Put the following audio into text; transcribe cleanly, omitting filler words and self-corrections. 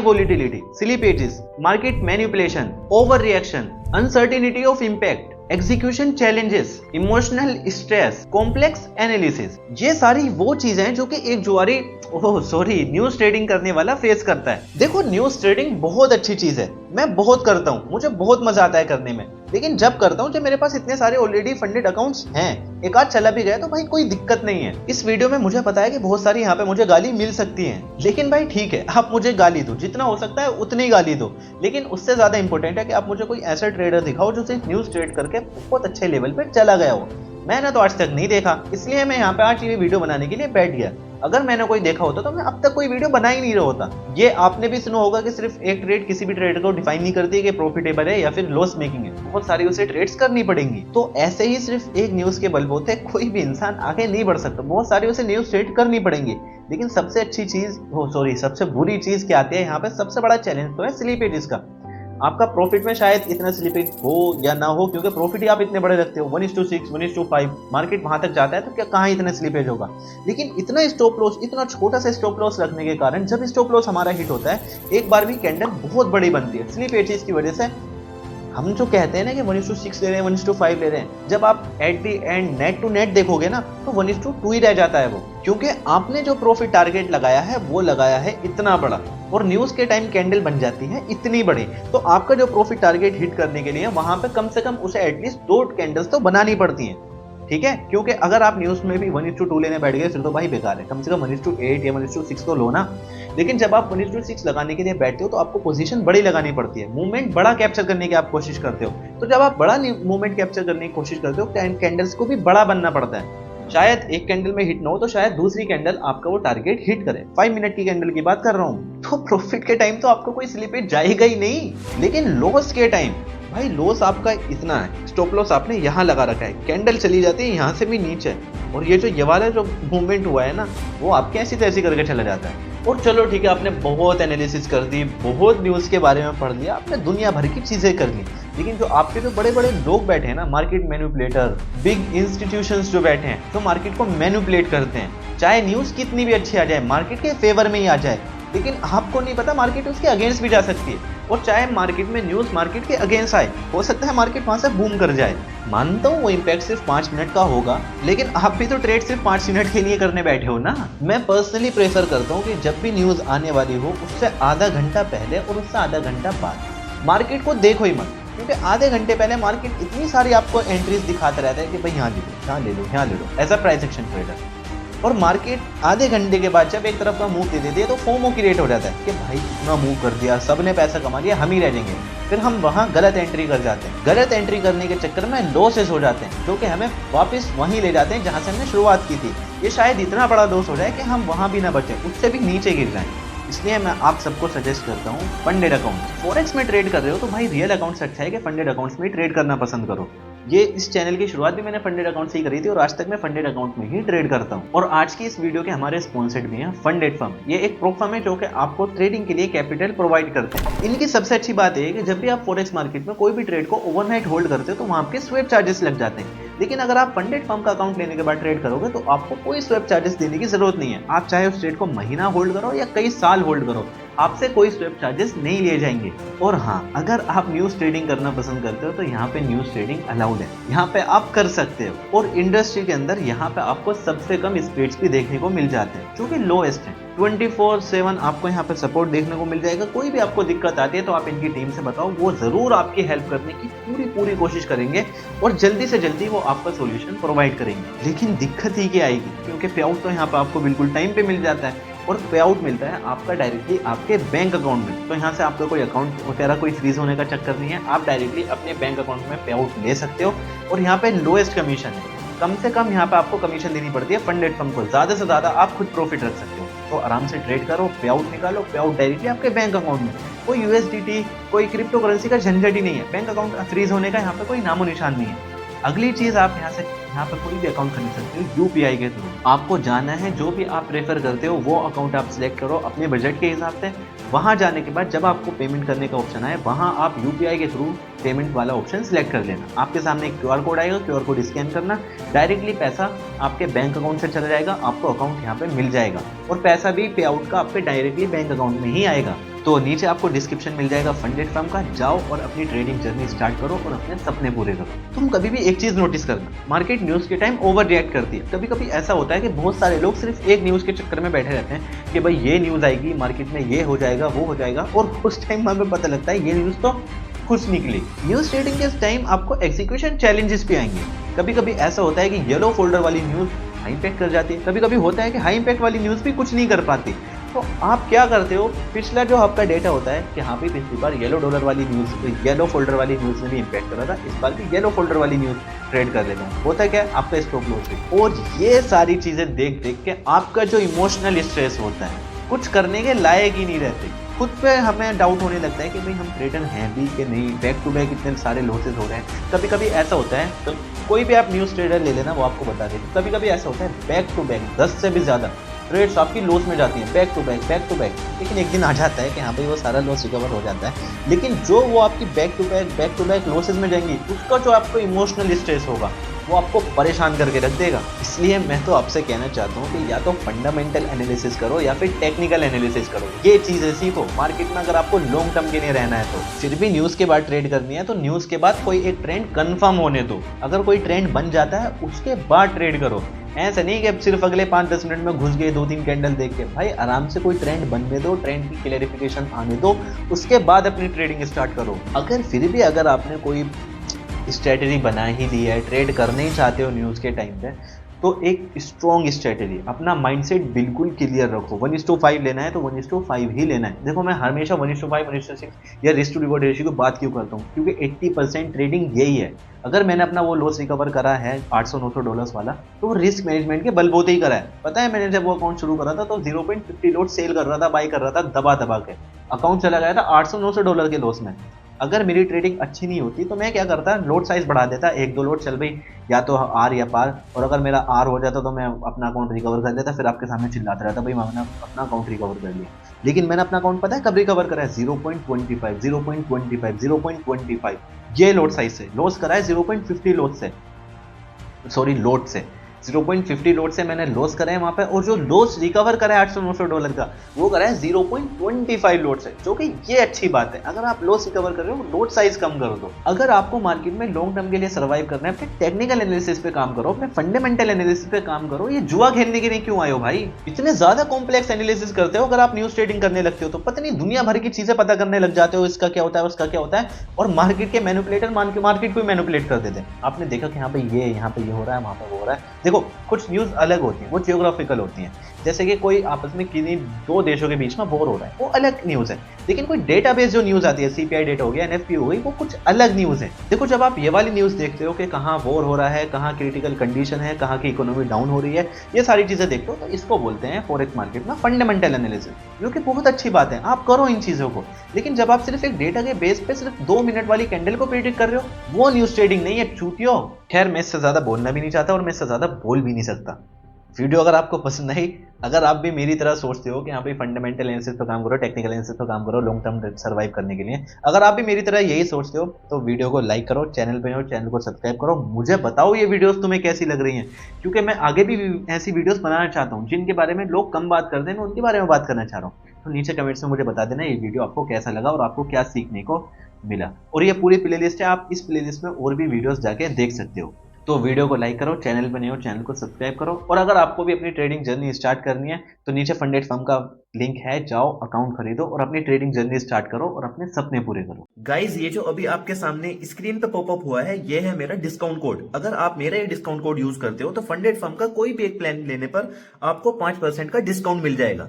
volatility, slip edges, market manipulation, overreaction, uncertainty of impact, execution challenges, emotional stress, complex analysis, ये सारी वो चीजें हैं जो कि एक जुआरी न्यूज ट्रेडिंग करने वाला फेस करता है। देखो, न्यूज ट्रेडिंग बहुत अच्छी चीज है, मैं बहुत करता हूँ, मुझे बहुत मजा आता है करने में। लेकिन जब करता हूँ जब मेरे पास इतने सारे ऑलरेडी फंडेड अकाउंट्स हैं, एक आध चला भी गया तो भाई कोई दिक्कत नहीं है। इस वीडियो में मुझे पता है कि बहुत सारी यहाँ पे मुझे गाली मिल सकती है, लेकिन भाई ठीक है, आप मुझे गाली दो, जितना हो सकता है उतनी गाली दो। लेकिन उससे ज्यादा इंपॉर्टेंट है कि आप मुझे कोई ऐसा ट्रेडर दिखाओ जो सिर्फ न्यूज ट्रेड करके बहुत अच्छे लेवल पे चला गया हो। मैंने तो आज तक नहीं देखा, इसलिए मैं यहाँ पे आज ये वीडियो बनाने के लिए बैठ गया। अगर मैंने कोई देखा होता तो मैं अब तक कोई वीडियो बना ही नहीं रहा होता। ये आपने भी सुना होगा कि सिर्फ एक ट्रेड किसी भी ट्रेडर को डिफाइन नहीं करती है कि प्रॉफिटेबल है या फिर लॉस मेकिंग है, बहुत सारी उसे ट्रेड्स करनी पड़ेंगी। तो ऐसे ही सिर्फ एक न्यूज के बलबूते कोई भी इंसान आगे नहीं बढ़ सकता, बहुत सारी उसे न्यूज ट्रेड करनी पड़ेंगी। लेकिन सबसे अच्छी चीज सबसे बुरी चीज क्या आती है यहाँ पे, सबसे बड़ा चैलेंज तो है स्लीपेज का। आपका प्रॉफिट में शायद इतना स्लिपेज हो या ना हो, क्योंकि प्रॉफिट ही आप इतने बड़े रखते हो, 1:6, 1:5, मार्केट वहां तक जाता है तो क्या कहाँ इतना स्लिपेज होगा। लेकिन इतना स्टॉप लॉस, इतना छोटा सा स्टॉप लॉस रखने के कारण जब स्टॉप लॉस हमारा हिट होता है, एक बार भी कैंडल बहुत बड़ी बनती है स्लिपेज की वजह से। हम जो कहते हैं ना कि 1:6 ले रहे हैं, 1:5 ले रहे हैं, जब आप at the end net to net देखोगे ना तो 1:2 ही रह जाता है वो, क्योंकि आपने जो प्रॉफिट टारगेट लगाया है वो लगाया है इतना बड़ा, और न्यूज के टाइम कैंडल बन जाती है इतनी बड़ी। तो आपका जो प्रॉफिट टारगेट हिट करने के लिए वहां पे कम से कम उसे एटलीस्ट 2 कैंडल्स तो बनानी पड़ती हैं, ठीक है। क्योंकि अगर आप न्यूज में भी 1:2 लेने बैठ गए फिर तो भाई बेकार है, कम से कम 1:8 या 1:6 तो लो ना। लेकिन जब आप 1:6 लगाने के लिए बैठते हो तो आपको पोजीशन बड़ी लगानी पड़ती है, मूवमेंट बड़ा कैप्चर करने की आप कोशिश करते हो। तो जब आप बड़ा मूवमेंट कैप्चर करने की कोशिश करते हो, कैंडल्स को भी बड़ा बनना पड़ता है। शायद एक कैंडल में हिट ना हो तो शायद दूसरी कैंडल आपका वो टारगेट हिट करे। 5 मिनट की कैंडल की बात कर रहा हूँ। तो प्रॉफिट के टाइम तो आपको कोई स्लिपेज जाएगा ही नहीं, लेकिन लॉस के टाइम भाई लॉस आपका इतना है, स्टॉप लॉस आपने यहाँ लगा रखा है, कैंडल चली जाती है यहाँ से भी नीचे, और ये वाला जो मूवमेंट हुआ है ना वो आपके ऐसी तैसी करके चला जाता है। और चलो ठीक है, आपने बहुत एनालिसिस कर दी, बहुत न्यूज़ के बारे में पढ़ लिया, आपने दुनिया भर की चीज़ें कर ली, लेकिन जो आपके जो बड़े बड़े लोग बैठे हैं ना, मार्केट मैनिपुलेटर, बिग इंस्टीट्यूशंस जो बैठे हैं, जो मार्केट को मैनिपुलेट करते हैं, चाहे न्यूज़ कितनी भी अच्छी आ जाए, मार्केट के फेवर में ही आ जाए, लेकिन आपको नहीं पता मार्केट उसके अगेंस्ट भी जा सकती है। और चाहे मार्केट में न्यूज़ मार्केट के अगेंस्ट आए, हो सकता है मार्केट वहां से बूम कर जाए। मानता हूँ वो इम्पैक्ट सिर्फ 5 मिनट का होगा, लेकिन आप भी तो ट्रेड सिर्फ 5 मिनट के लिए करने बैठे हो ना। मैं पर्सनली प्रेफर करता हूँ कि जब भी न्यूज़ आने वाली हो उससे आधा घंटा पहले और उससे आधा घंटा बाद मार्केट को देखो ही मत, क्योंकि आधे घंटे पहले मार्केट इतनी सारी आपको एंट्रीज दिखाता रहता है कि भाई यहाँ ले लो, यहाँ ले लो, यहाँ ले लो, ऐसा प्राइस एक्शन ट्रेडर। और मार्केट आधे घंटे के बाद जब एक तरफ का मूव दे देती है तो फोमो क्रिएट हो जाता है कि भाई इतना मूव कर दिया, सबने पैसा कमा लिया, हम ही रह जाएंगे। फिर हम वहाँ गलत एंट्री कर जाते हैं, गलत एंट्री करने के चक्कर में लॉसेस हो जाते हैं, जो कि हमें वापस वहीं ले जाते हैं जहाँ से हमने शुरुआत की थी। ये शायद इतना बड़ा लॉस हो जाए कि हम वहाँ भी ना बचें, उससे भी नीचे गिर जाएं। इसलिए मैं आप सबको सजेस्ट करता हूँ फंडेड अकाउंट। फॉरेक्स में ट्रेड कर रहे हो तो भाई रियल अकाउंट से अच्छा है कि फंडेड अकाउंट्स में ट्रेड करना पसंद करो। ये इस चैनल की शुरुआत भी मैंने फंडेड अकाउंट से ही करी थी और आज तक मैं फंडेड अकाउंट में ही ट्रेड करता हूँ। और आज की इस वीडियो के हमारे स्पॉन्सर्ड भी हैं फंडेड फर्म। ये एक प्रो फर्म है जो कि आपको ट्रेडिंग के लिए कैपिटल प्रोवाइड करते हैं। इनकी सबसे अच्छी बात है कि जब भी आप फॉरेक्स मार्केट में कोई भी ट्रेड को ओवरनाइट होल्ड करते हो तो वहाँ आपके स्वेप चार्जेस लग जाते हैं। लेकिन अगर आप फंडेड फर्म का अकाउंट लेने के बाद ट्रेड करोगे तो आपको कोई स्वेप चार्जेस देने की जरूरत नहीं है। आप चाहे उस ट्रेड को महीना होल्ड करो या कई साल होल्ड करो, आपसे कोई स्वेप चार्जेस नहीं लिए जाएंगे। और हाँ, अगर आप न्यूज ट्रेडिंग करना पसंद करते हो तो यहाँ पे न्यूज ट्रेडिंग अलाउड है, यहाँ पे आप कर सकते हो। और इंडस्ट्री के अंदर यहाँ पे आपको सबसे कम स्प्रेड्स भी देखने को मिल जाते हैं जो कि लोएस्ट है। 24/7 आपको यहाँ पे सपोर्ट देखने को मिल जाएगा। कोई भी आपको दिक्कत आती है तो आप इनकी टीम से बताओ, वो जरूर आपकी हेल्प करने की पूरी कोशिश करेंगे और जल्दी से जल्दी वो आपका सोल्यूशन प्रोवाइड करेंगे। लेकिन दिक्कत ही क्या आएगी, क्योंकि पे आउट तो यहाँ पे आपको बिल्कुल टाइम पे मिल जाता है और पे आउट मिलता है आपका डायरेक्टली आपके बैंक अकाउंट में। तो यहाँ से आपका कोई अकाउंट वगैरह कोई फ्रीज होने का चक्कर नहीं है, आप डायरेक्टली अपने बैंक अकाउंट में पे आउट ले सकते हो। और यहाँ पे लोएस्ट कमीशन है, कम से कम यहाँ पे आपको कमीशन देनी पड़ती है फंडेड फर्म को, ज्यादा से ज्यादा आप खुद प्रॉफिट रख सकते हो। तो आराम से ट्रेड करो, पे आउट निकालो, पे आउट डायरेक्टली आपके बैंक अकाउंट में। कोई यूएसडीटी, कोई क्रिप्टो करेंसी का झंझट ही नहीं है, बैंक अकाउंट फ्रीज होने का यहाँ पे कोई नामो निशान नहीं है। अगली चीज, आप यहाँ पे कोई भी अकाउंट खरीद सकते हो यूपीआई के थ्रू। आपको जाना है, जो भी आप प्रेफर करते हो वो अकाउंट आप सिलेक्ट करो अपने बजट के हिसाब से। वहां जाने के बाद जब आपको पेमेंट करने का ऑप्शन आए, वहां आप यूपीआई के थ्रू पेमेंट वाला ऑप्शन सिलेक्ट कर लेना। आपके सामने एक क्यूआर कोड आएगा, क्यूआर कोड स्कैन करना, डायरेक्टली पैसा आपके बैंक अकाउंट से चला जाएगा, आपको अकाउंट यहाँ पे मिल जाएगा और पैसा भी पे आउट का आपके डायरेक्टली बैंक अकाउंट में ही आएगा। तो नीचे आपको डिस्क्रिप्शन मिल जाएगा फंडेड फर्म का, जाओ और अपनी ट्रेडिंग जर्नी स्टार्ट करो और अपने सपने पूरे करो। तुम कभी भी एक चीज नोटिस करना, मार्केट न्यूज के टाइम ओवर रिएक्ट करती है। कभी कभी ऐसा होता है कि बहुत सारे लोग सिर्फ एक न्यूज के चक्कर में बैठे रहते हैं कि भाई ये न्यूज आएगी, मार्केट में ये हो जाएगा, वो हो जाएगा, और उस टाइम हमें पता लगता है ये न्यूज तो खुश निकली। न्यूज ट्रेडिंग के टाइम आपको एग्जीक्यूशन चैलेंजेस भी आएंगे। कभी कभी ऐसा होता है कि येलो फोल्डर वाली न्यूज हाई इंपैक्ट कर जाती है, कभी कभी होता है कि हाई इंपैक्ट वाली न्यूज भी कुछ नहीं कर पाती। तो आप क्या करते हो, पिछला जो आपका डेटा होता है कि हाँ भाई पिछली बार येलो डॉलर वाली न्यूज, येलो फोल्डर वाली न्यूज ने भी इंपैक्ट करा था, इस बार भी येलो फोल्डर वाली न्यूज ट्रेड कर देता है। होता क्या है, आपका स्टॉप लॉस है। और ये सारी चीजें देख देख के आपका जो इमोशनल स्ट्रेस होता है, कुछ करने के लायक ही नहीं रहते। खुद पे हमें डाउट होने लगता है कि भाई हम ट्रेडर हैं भी कि नहीं, बैक टू बैक इतने सारे लॉसेस हो रहे हैं। कभी कभी ऐसा होता है, तो कोई भी आप न्यूज़ ट्रेडर ले लेना, वो आपको बता देगा। कभी कभी ऐसा होता है बैक टू बैक 10 से भी ज़्यादा ट्रेड्स आपकी लॉस में जाती हैं, बैक टू बैक। लेकिन एक दिन आ जाता है कि हाँ भाई वो सारा लॉस रिकवर हो जाता है। लेकिन जो वो आपकी बैक टू बैक लॉसेज में जाएंगी, उसका जो आपको इमोशनल स्ट्रेस होगा वो आपको परेशान करके रख देगा। इसलिए मैं तो आपसे कहना चाहता हूँ कि या तो फंडामेंटल एनालिसिस करो या फिर टेक्निकल एनालिसिस करो। ये चीज़ें सीखो। मार्केट में अगर आपको लॉन्ग टर्म के लिए रहना है तो फिर भी न्यूज़ के बाद ट्रेड करनी है तो न्यूज़ के बाद कोई एक ट्रेंड कंफर्म होने दो। अगर कोई ट्रेंड बन जाता है उसके बाद ट्रेड करो। ऐसा नहीं कि अब सिर्फ अगले 5-10 मिनट में घुस गए 2-3 कैंडल देख के। भाई आराम से कोई ट्रेंड बनने दो, ट्रेंड की क्लैरिफिकेशन आने दो, उसके बाद अपनी ट्रेडिंग स्टार्ट करो। अगर फिर भी अगर आपने कोई स्ट्रेटजी बना ही ली है, ट्रेड करने ही चाहते हो न्यूज़ के टाइम पे, तो एक स्ट्रॉन्ग स्ट्रेटजी, अपना माइंडसेट बिल्कुल क्लियर रखो। 1:5 लेना है तो 1:5 ही लेना है। देखो मैं हमेशा 1:5, 1:6 या रिस्क टू रिवॉर्ड रेशियो की बात क्यों करता हूँ, क्योंकि 80% ट्रेडिंग यही है। अगर मैंने अपना वो लॉस रिकवर करा है $800-900 वाला, तो वो रिस्क मैनेजमेंट के बलबूते ही करा है। पता है मैंने जब वो अकाउंट शुरू करा था तो 0.50 लॉट सेल कर रहा था, बाई कर रहा था दबा दबा के। अकाउंट चला गया था $800-900 के लॉस में। अगर मेरी ट्रेडिंग अच्छी नहीं होती तो मैं क्या करता, लोड साइज बढ़ा देता, 1-2 लोड चल भाई, या तो आर या पार। और अगर मेरा आर हो जाता तो मैं अपना अकाउंट रिकवर कर देता, फिर आपके सामने चिल्लाता रहता भाई मैंने अपना अकाउंट रिकवर कर लिया। लेकिन मैंने अपना अकाउंट पता है कब रिकवर करा है, 0.25, 0.25, 0.25 ये लोड साइज से लॉस करा है। 0.50 लोड से, सॉरी लोड से 0.50 लोड से मैंने लॉस करा है वहां पे। और जो लॉस रिकवर करा है $800-900 का, वो करा है 0.25 लोड से, जो कि ये अच्छी बात है। अगर आप लॉस रिकवर कर रहे हो, लोड साइज कम करो। तो अगर आपको मार्केट में लॉन्ग टर्म के लिए सर्वाइव करना है, अपने टेक्निकल एनालिसिस पे काम करो, अपने फंडामेंटल एनालिसिस पे काम करो। ये जुआ खेलने के लिए क्यों आए हो भाई? इतने ज्यादा कॉम्प्लेक्स एनालिसिस करते हो। अगर आप न्यूज ट्रेडिंग करने लगते हो तो पता नहीं दुनिया भर की चीजें पता करने लग जाते हो, इसका क्या होता है, उसका क्या होता है, और मार्केट के मैनिपुलेटर मार्केट को मैनिपुलेट कर देते हैं। आपने देखा कि हाँ भाई ये यहाँ पे ये हो रहा है, वहां पे वो हो रहा है। देखो कुछ न्यूज अलग होती है, वो जियोग्राफिकल होती हैं। जैसे कि कोई आपस में किन्हीं 2 देशों के बीच में वॉर हो रहा है, वो अलग न्यूज है। लेकिन कोई डेटाबेस जो न्यूज आती है, सीपीआई डेटा हो गया, एनएफपी हो गई, वो कुछ अलग न्यूज है। देखो जब आप ये वाली न्यूज देखते हो कि कहाँ वॉर हो रहा है, कहाँ क्रिटिकल कंडीशन है, कहाँ की इकोनॉमी डाउन हो रही है, ये सारी चीजें देखते हो, तो इसको बोलते हैं फॉरेक्स मार्केट में फंडामेंटल एनालिसिस, जो कि बहुत अच्छी बात है। आप करो इन चीजों को। लेकिन जब आप सिर्फ एक डेटा के बेस पे सिर्फ 2 मिनट वाली कैंडल को प्रेडिक्ट कर रहे हो, वो न्यूज ट्रेडिंग नहीं है, चूतियो। खैर मैं इससे ज्यादा बोलना भी नहीं चाहता और मैं इससे ज्यादा बोल भी नहीं सकता। वीडियो अगर आपको पसंद आई, अगर आप भी मेरी तरह सोचते हो कि यहाँ पे फंडामेंटल एनालिसिस पर काम करो, टेक्निकल एनालिसिस पर काम करो लॉन्ग टर्म सर्वाइव करने के लिए, अगर आप भी मेरी तरह यही सोचते हो तो वीडियो को लाइक करो, चैनल पे हो चैनल को सब्सक्राइब करो। मुझे बताओ ये वीडियोस तुम्हें कैसी लग रही हैं, क्योंकि मैं आगे भी ऐसी वीडियोस बनाना चाहता हूँ जिनके बारे में लोग कम बात करते हैं, मैं उनके बारे में बात करना चाह रहा हूँ। तो नीचे कमेंट्स में मुझे बता देना ये वीडियो आपको कैसा लगा और आपको क्या सीखने को मिला। और ये पूरी प्लेलिस्ट है, आप इस प्लेलिस्ट में और भी वीडियोस जाके देख सकते हो। तो वीडियो को लाइक करो, चैनल पर नए हो चैनल को सब्सक्राइब करो। और अगर आपको भी अपनी ट्रेडिंग जर्नी स्टार्ट करनी है तो नीचे फंडेड फर्म का लिंक है, जाओ अकाउंट खरीदो और अपनी ट्रेडिंग जर्नी स्टार्ट करो और अपने सपने पूरे करो। गाइज ये जो अभी आपके सामने स्क्रीन पे पॉपअप हुआ है, ये है मेरा डिस्काउंट कोड। अगर आप मेरा ये डिस्काउंट कोड यूज करते हो तो फंडेड फर्म का कोई भी एक प्लान लेने पर आपको 5% का डिस्काउंट मिल जाएगा।